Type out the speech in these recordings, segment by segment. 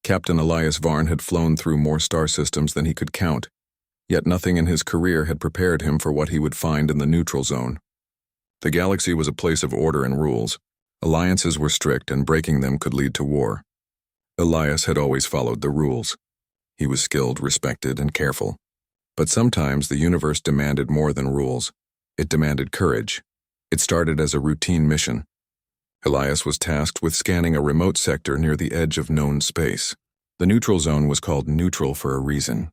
Captain Elias Varn had flown through more star systems than he could count, yet nothing in his career had prepared him for what he would find in the neutral zone. The galaxy was a place of order and rules. Alliances were strict, and breaking them could lead to war. Elias had always followed the rules. He was skilled, respected, and careful. But sometimes the universe demanded more than rules. It demanded courage. It started as a routine mission. Elias was tasked with scanning a remote sector near the edge of known space. The neutral zone was called neutral for a reason.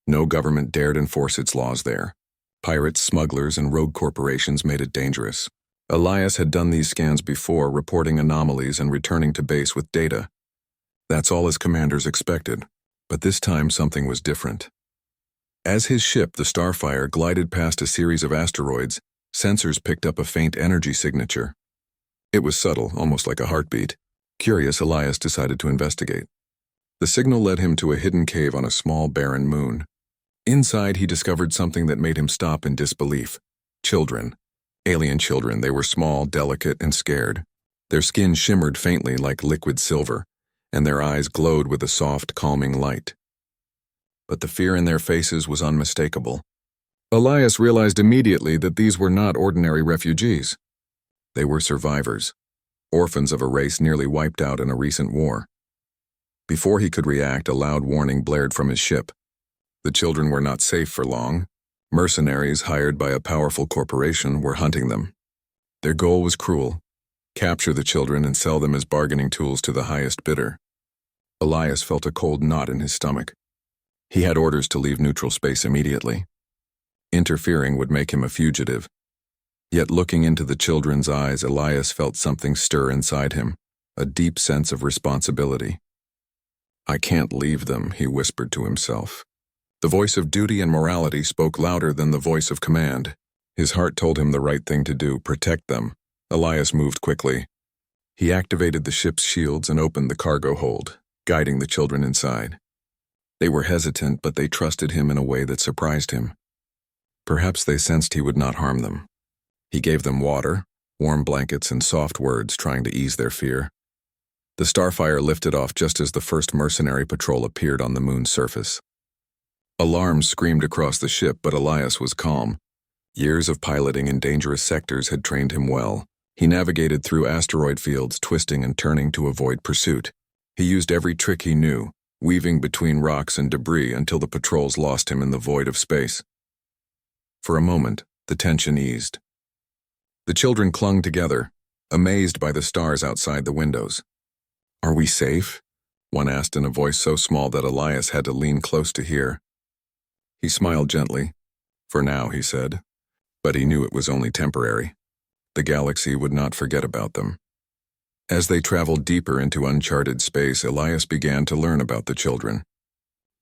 No government dared enforce its laws there. Pirates, smugglers, and rogue corporations made it dangerous. Elias had done these scans before, reporting anomalies and returning to base with data. That's all his commanders expected, but this time something was different. As his ship, the Starfire, glided past a series of asteroids, sensors picked up a faint energy signature. It was subtle, almost like a heartbeat. Curious, Elias decided to investigate. The signal led him to a hidden cave on a small, barren moon. Inside, he discovered something that made him stop in disbelief. Children. Alien children. They were small, delicate, and scared. Their skin shimmered faintly like liquid silver, and their eyes glowed with a soft, calming light. But the fear in their faces was unmistakable. Elias realized immediately that these were not ordinary refugees. They were survivors, orphans of a race nearly wiped out in a recent war. Before he could react, a loud warning blared from his ship. The children were not safe for long. Mercenaries hired by a powerful corporation were hunting them. Their goal was cruel: capture the children and sell them as bargaining tools to the highest bidder. Elias felt a cold knot in his stomach. He had orders to leave neutral space immediately. Interfering would make him a fugitive. Yet looking into the children's eyes, Elias felt something stir inside him, a deep sense of responsibility. "I can't leave them," he whispered to himself. The voice of duty and morality spoke louder than the voice of command. His heart told him the right thing to do: protect them. Elias moved quickly. He activated the ship's shields and opened the cargo hold, guiding the children inside. They were hesitant, but they trusted him in a way that surprised him. Perhaps they sensed he would not harm them. He gave them water, warm blankets, and soft words, trying to ease their fear. The Starfire lifted off just as the first mercenary patrol appeared on the moon's surface. Alarms screamed across the ship, but Elias was calm. Years of piloting in dangerous sectors had trained him well. He navigated through asteroid fields, twisting and turning to avoid pursuit. He used every trick he knew, weaving between rocks and debris until the patrols lost him in the void of space. For a moment, the tension eased. The children clung together, amazed by the stars outside the windows. "Are we safe?" one asked in a voice so small that Elias had to lean close to hear. He smiled gently. "For now," he said. But he knew it was only temporary. The galaxy would not forget about them. As they traveled deeper into uncharted space, Elias began to learn about the children.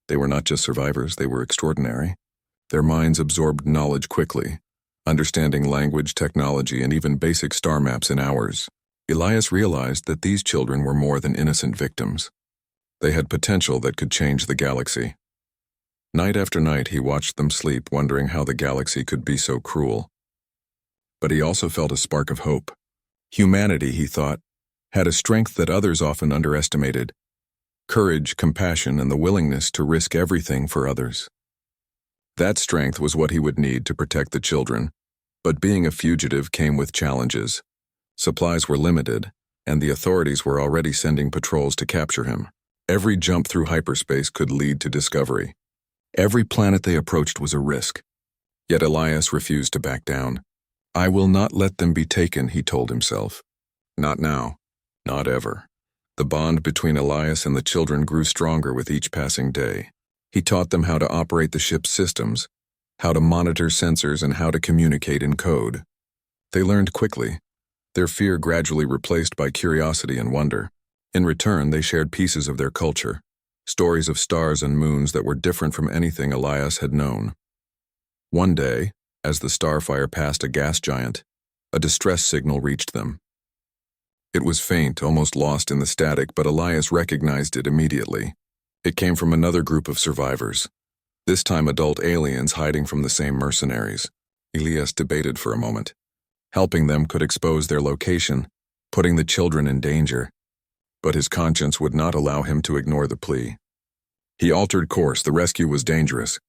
They were not just survivors, they were extraordinary. Their minds absorbed knowledge quickly, understanding language, technology, and even basic star maps in hours. Elias realized that these children were more than innocent victims. They had potential that could change the galaxy. Night after night, he watched them sleep, wondering how the galaxy could be so cruel. But he also felt a spark of hope. Humanity, he thought, had a strength that others often underestimated: courage, compassion, and the willingness to risk everything for others. That strength was what he would need to protect the children, but being a fugitive came with challenges. Supplies were limited, and the authorities were already sending patrols to capture him. Every jump through hyperspace could lead to discovery. Every planet they approached was a risk. Yet Elias refused to back down. "I will not let them be taken," he told himself. Not now. Not ever. The bond between Elias and the children grew stronger with each passing day. He taught them how to operate the ship's systems, how to monitor sensors, and how to communicate in code. They learned quickly, their fear gradually replaced by curiosity and wonder. In return, they shared pieces of their culture, stories of stars and moons that were different from anything Elias had known. One day, as the Starfire passed a gas giant, a distress signal reached them. It was faint, almost lost in the static, but Elias recognized it immediately. It came from another group of survivors, this time adult aliens hiding from the same mercenaries. Elias debated for a moment. Helping them could expose their location, putting the children in danger. but his conscience would not allow him to ignore the plea. He altered course. The rescue was dangerous.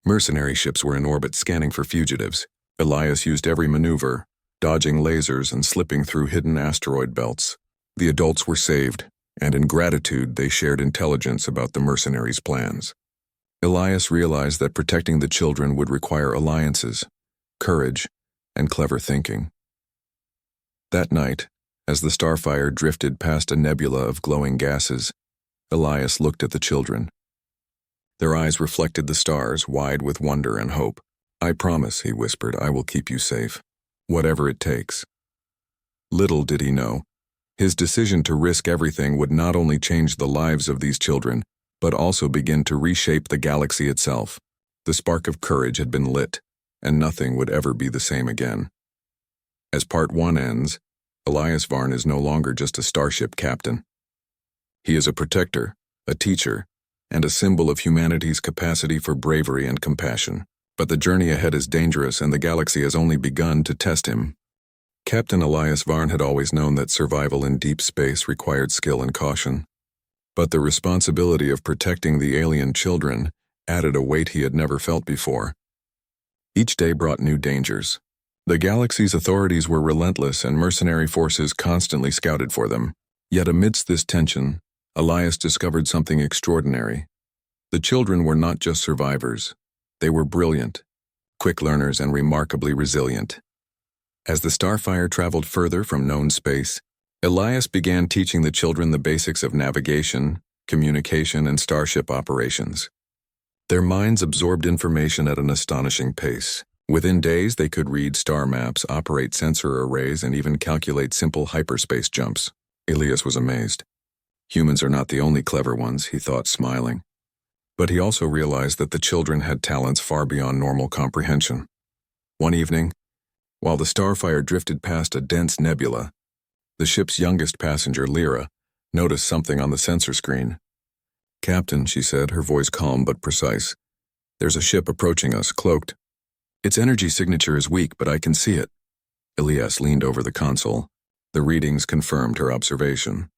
Mercenary ships were in orbit scanning for fugitives. Elias used every maneuver, dodging lasers and slipping through hidden asteroid belts. The adults were saved, and in gratitude they shared intelligence about the mercenaries' plans. Elias realized that protecting the children would require alliances, courage, and clever thinking. That night, as the Starfire drifted past a nebula of glowing gases, Elias looked at the children. Their eyes reflected the stars, wide with wonder and hope. "I promise," he whispered, "I will keep you safe, whatever it takes." Little did he know, his decision to risk everything would not only change the lives of these children, but also begin to reshape the galaxy itself. The spark of courage had been lit, and nothing would ever be the same again. As Part 1 ends, Elias Varn is no longer just a starship captain. He is a protector, a teacher, and a symbol of humanity's capacity for bravery and compassion. But the journey ahead is dangerous, and the galaxy has only begun to test him. Captain Elias Varn had always known that survival in deep space required skill and caution. But the responsibility of protecting the alien children added a weight he had never felt before. Each day brought new dangers. The galaxy's authorities were relentless, and mercenary forces constantly scouted for them. Yet amidst this tension, Elias discovered something extraordinary. The children were not just survivors. They were brilliant, quick learners, and remarkably resilient. As the Starfire traveled further from known space, Elias began teaching the children the basics of navigation, communication, and starship operations. Their minds absorbed information at an astonishing pace. Within days, they could read star maps, operate sensor arrays, and even calculate simple hyperspace jumps. Elias was amazed. Humans are not the only clever ones, he thought, smiling. But he also realized that the children had talents far beyond normal comprehension. One evening, while the Starfire drifted past a dense nebula, the ship's youngest passenger, Lyra, noticed something on the sensor screen. "Captain," she said, her voice calm but precise, "there's a ship approaching us, cloaked. Its energy signature is weak, but I can see it." Elias leaned over the console. The readings confirmed her observation.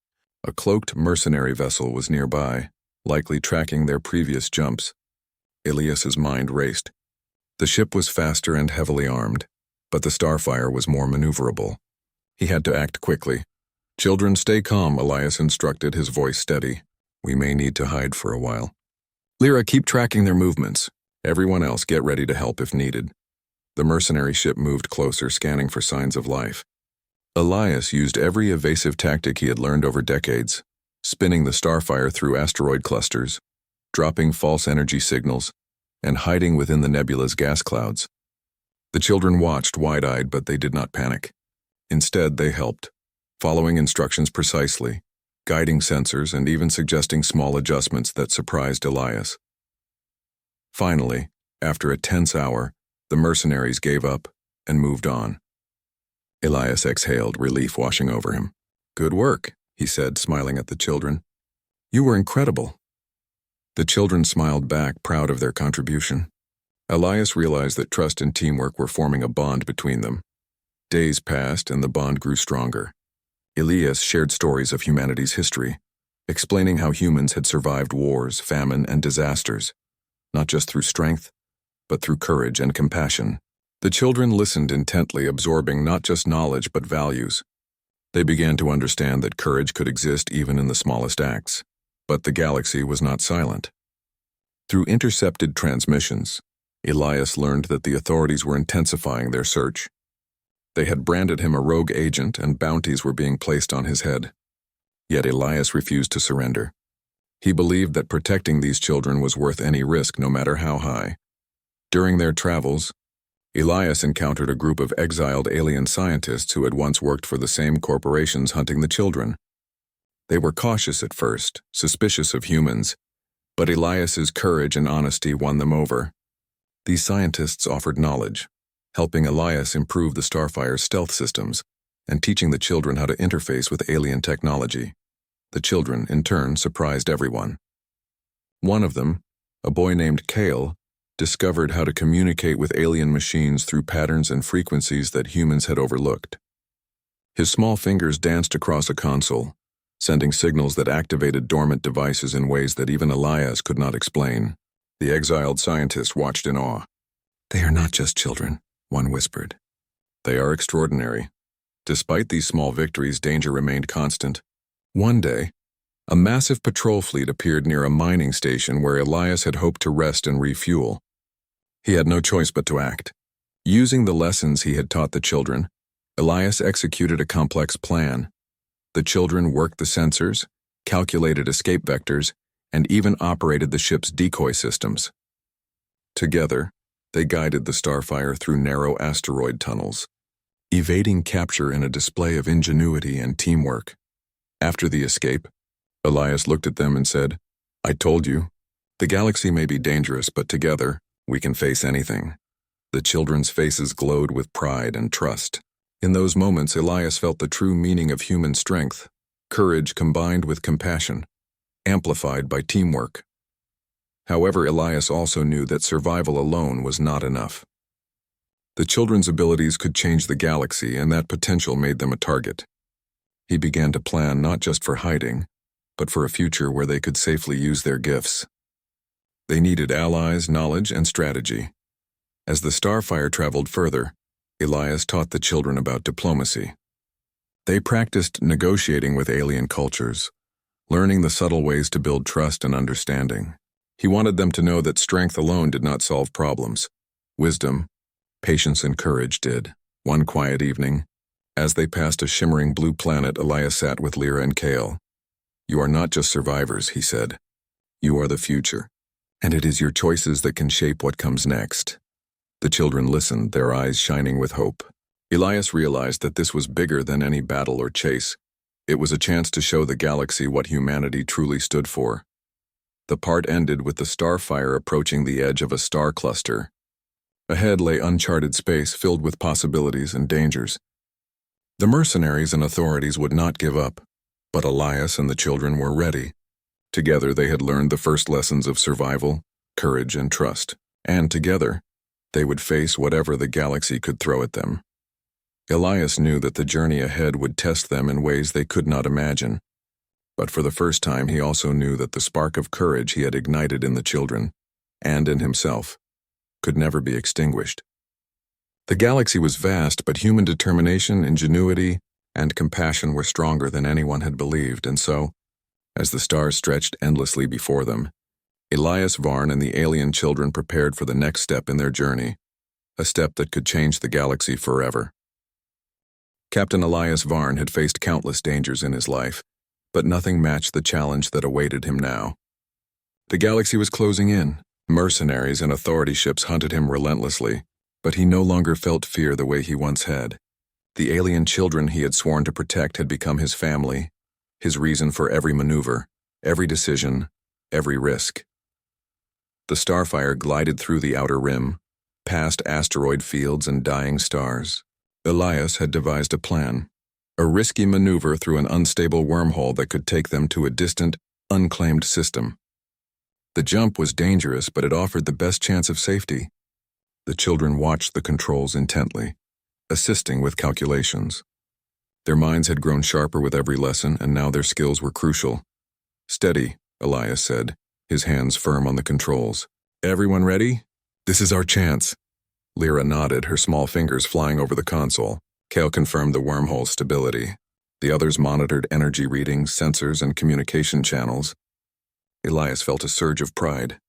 A cloaked mercenary vessel was nearby, likely tracking their previous jumps. Elias's mind raced. The ship was faster and heavily armed, but the Starfire was more maneuverable. He had to act quickly. "Children, stay calm," Elias instructed, his voice steady. "We may need to hide for a while. Lyra, keep tracking their movements. Everyone else, get ready to help if needed." The mercenary ship moved closer, scanning for signs of life. Elias used every evasive tactic he had learned over decades, spinning the Starfire through asteroid clusters, dropping false energy signals, and hiding within the nebula's gas clouds. The children watched, wide-eyed, but they did not panic. Instead, they helped, following instructions precisely, guiding sensors, and even suggesting small adjustments that surprised Elias. Finally, after a tense hour, the mercenaries gave up and moved on. Elias exhaled, relief washing over him. "Good work," he said, smiling at the children. "You were incredible." The children smiled back, proud of their contribution. Elias realized that trust and teamwork were forming a bond between them. Days passed, and the bond grew stronger. Elias shared stories of humanity's history, explaining how humans had survived wars, famine, and disasters, not just through strength, but through courage and compassion. The children listened intently, absorbing not just knowledge but values. They began to understand that courage could exist even in the smallest acts. But the galaxy was not silent. Through intercepted transmissions, Elias learned that the authorities were intensifying their search. They had branded him a rogue agent, and bounties were being placed on his head. Yet Elias refused to surrender. He believed that protecting these children was worth any risk, no matter how high. During their travels, Elias encountered a group of exiled alien scientists who had once worked for the same corporations hunting the children. They were cautious at first, suspicious of humans, but Elias's courage and honesty won them over. These scientists offered knowledge, helping Elias improve the Starfire's stealth systems and teaching the children how to interface with alien technology. The children, in turn, surprised everyone. One of them, a boy named Kale, discovered how to communicate with alien machines through patterns and frequencies that humans had overlooked. His small fingers danced across a console, sending signals that activated dormant devices in ways that even Elias could not explain. The exiled scientist watched in awe. "They are not just children," one whispered. "They are extraordinary." Despite these small victories, danger remained constant. One day, a massive patrol fleet appeared near a mining station where Elias had hoped to rest and refuel. He had no choice but to act. Using the lessons he had taught the children, Elias executed a complex plan. The children worked the sensors, calculated escape vectors, and even operated the ship's decoy systems. Together, they guided the Starfire through narrow asteroid tunnels, evading capture in a display of ingenuity and teamwork. After the escape, Elias looked at them and said, "I told you, the galaxy may be dangerous, but together, we can face anything." The children's faces glowed with pride and trust. In those moments, Elias felt the true meaning of human strength, courage combined with compassion, amplified by teamwork. However, Elias also knew that survival alone was not enough. The children's abilities could change the galaxy, and that potential made them a target. He began to plan not just for hiding, but for a future where they could safely use their gifts. They needed allies, knowledge, and strategy. As the Starfire traveled further, Elias taught the children about diplomacy. They practiced negotiating with alien cultures, learning the subtle ways to build trust and understanding. He wanted them to know that strength alone did not solve problems. Wisdom, patience, and courage did. One quiet evening, as they passed a shimmering blue planet, Elias sat with Lyra and Kale. "You are not just survivors," he said. "You are the future, and it is your choices that can shape what comes next." The children listened, their eyes shining with hope. Elias realized that this was bigger than any battle or chase. It was a chance to show the galaxy what humanity truly stood for. The part ended with the Starfire approaching the edge of a star cluster. Ahead lay uncharted space filled with possibilities and dangers. The mercenaries and authorities would not give up, but Elias and the children were ready. Together they had learned the first lessons of survival, courage, and trust, and together they would face whatever the galaxy could throw at them. Elias knew that the journey ahead would test them in ways they could not imagine. But for the first time, he also knew that the spark of courage he had ignited in the children, and in himself, could never be extinguished. The galaxy was vast, but human determination, ingenuity, and compassion were stronger than anyone had believed, and so, as the stars stretched endlessly before them, Elias Varn and the alien children prepared for the next step in their journey, a step that could change the galaxy forever. Captain Elias Varn had faced countless dangers in his life, but nothing matched the challenge that awaited him now. The galaxy was closing in. Mercenaries and authority ships hunted him relentlessly, but he no longer felt fear the way he once had. The alien children he had sworn to protect had become his family, his reason for every maneuver, every decision, every risk. The Starfire glided through the outer rim, past asteroid fields and dying stars. Elias had devised a plan, a risky maneuver through an unstable wormhole that could take them to a distant, unclaimed system. The jump was dangerous, but it offered the best chance of safety. The children watched the controls intently, assisting with calculations. Their minds had grown sharper with every lesson, and now their skills were crucial. "Steady," Elias said, his hands firm on the controls. "Everyone ready? This is our chance." Lyra nodded, her small fingers flying over the console. Kale confirmed the wormhole's stability. The others monitored energy readings, sensors, and communication channels. Elias felt a surge of pride.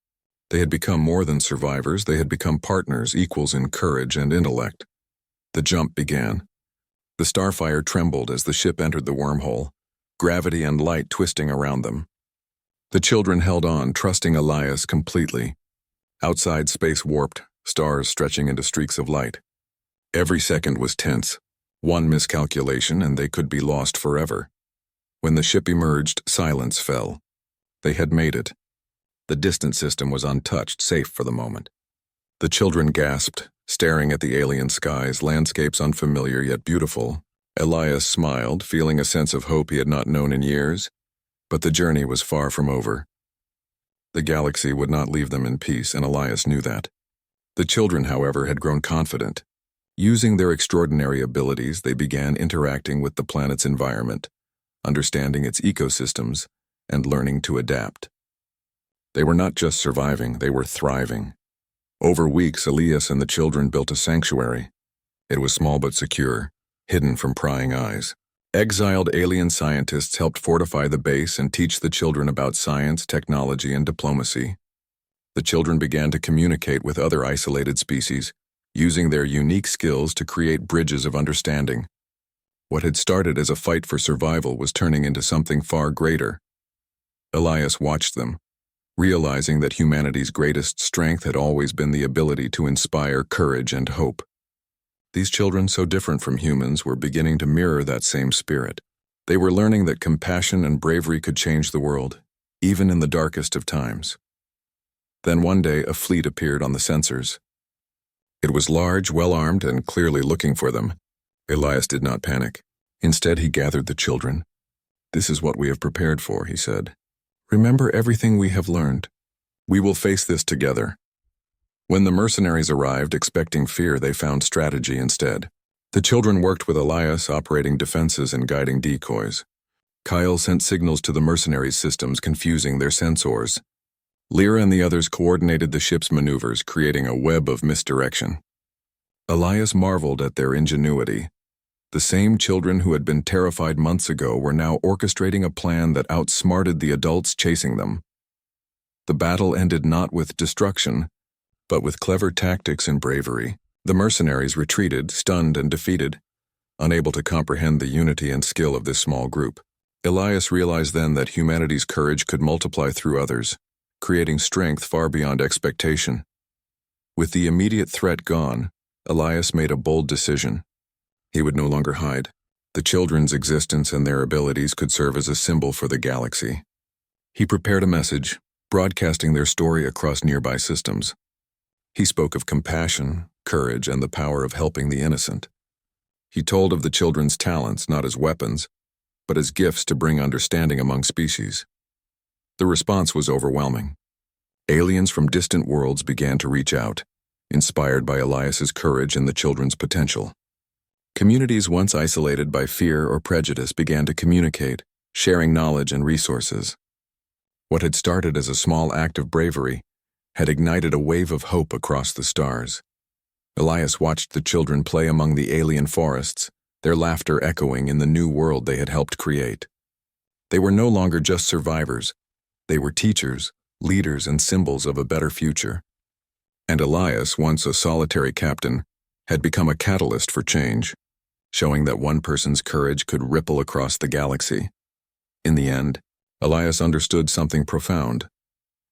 They had become more than survivors, they had become partners, equals in courage and intellect. The jump began. The Starfire trembled as the ship entered the wormhole, gravity and light twisting around them. The children held on, trusting Elias completely. Outside, space warped, stars stretching into streaks of light. Every second was tense. One miscalculation and they could be lost forever. When the ship emerged, silence fell. They had made it. The distant system was untouched, safe for the moment. The children gasped, staring at the alien skies, landscapes unfamiliar yet beautiful. Elias smiled, feeling a sense of hope he had not known in years. But the journey was far from over. The galaxy would not leave them in peace, and Elias knew that. The children, however, had grown confident. Using their extraordinary abilities, they began interacting with the planet's environment, understanding its ecosystems, and learning to adapt. They were not just surviving, they were thriving. Over weeks, Elias and the children built a sanctuary. It was small but secure, hidden from prying eyes. Exiled alien scientists helped fortify the base and teach the children about science, technology, and diplomacy. The children began to communicate with other isolated species, using their unique skills to create bridges of understanding. What had started as a fight for survival was turning into something far greater. Elias watched them, realizing that humanity's greatest strength had always been the ability to inspire courage and hope. These children, so different from humans, were beginning to mirror that same spirit. They were learning that compassion and bravery could change the world, even in the darkest of times. Then one day, a fleet appeared on the sensors. It was large, well-armed, and clearly looking for them. Elias did not panic. Instead, he gathered the children. "This is what we have prepared for," he said. "Remember everything we have learned. We will face this together." When the mercenaries arrived, expecting fear, they found strategy instead. The children worked with Elias, operating defenses and guiding decoys. Kyle sent signals to the mercenaries' systems, confusing their sensors. Lyra and the others coordinated the ship's maneuvers, creating a web of misdirection. Elias marveled at their ingenuity. The same children who had been terrified months ago were now orchestrating a plan that outsmarted the adults chasing them. The battle ended not with destruction, but with clever tactics and bravery. The mercenaries retreated, stunned and defeated, unable to comprehend the unity and skill of this small group. Elias realized then that humanity's courage could multiply through others, creating strength far beyond expectation. With the immediate threat gone, Elias made a bold decision. He would no longer hide. The children's existence and their abilities could serve as a symbol for the galaxy. He prepared a message, broadcasting their story across nearby systems. He spoke of compassion, courage, and the power of helping the innocent. He told of the children's talents not as weapons, but as gifts to bring understanding among species. The response was overwhelming. Aliens from distant worlds began to reach out, inspired by Elias's courage and the children's potential. Communities once isolated by fear or prejudice began to communicate, sharing knowledge and resources. What had started as a small act of bravery had ignited a wave of hope across the stars. Elias watched the children play among the alien forests, their laughter echoing in the new world they had helped create. They were no longer just survivors. They were teachers, leaders, and symbols of a better future. And Elias, once a solitary captain, had become a catalyst for change, showing that one person's courage could ripple across the galaxy. In the end, Elias understood something profound.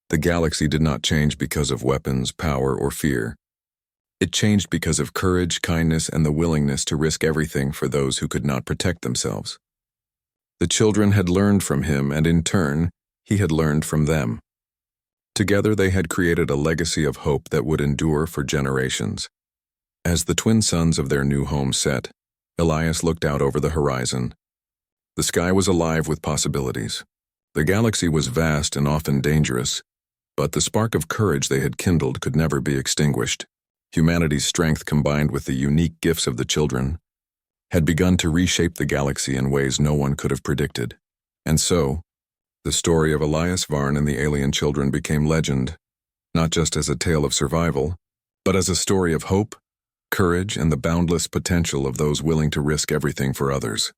The galaxy did not change because of weapons, power, or fear. It changed because of courage, kindness, and the willingness to risk everything for those who could not protect themselves. The children had learned from him, and in turn, he had learned from them. Together they had created a legacy of hope that would endure for generations. As the twin suns of their new home set, Elias looked out over the horizon. The sky was alive with possibilities. The galaxy was vast and often dangerous, but the spark of courage they had kindled could never be extinguished. Humanity's strength, combined with the unique gifts of the children, had begun to reshape the galaxy in ways no one could have predicted. And so, the story of Elias Varn and the alien children became legend, not just as a tale of survival, but as a story of hope, courage, and the boundless potential of those willing to risk everything for others.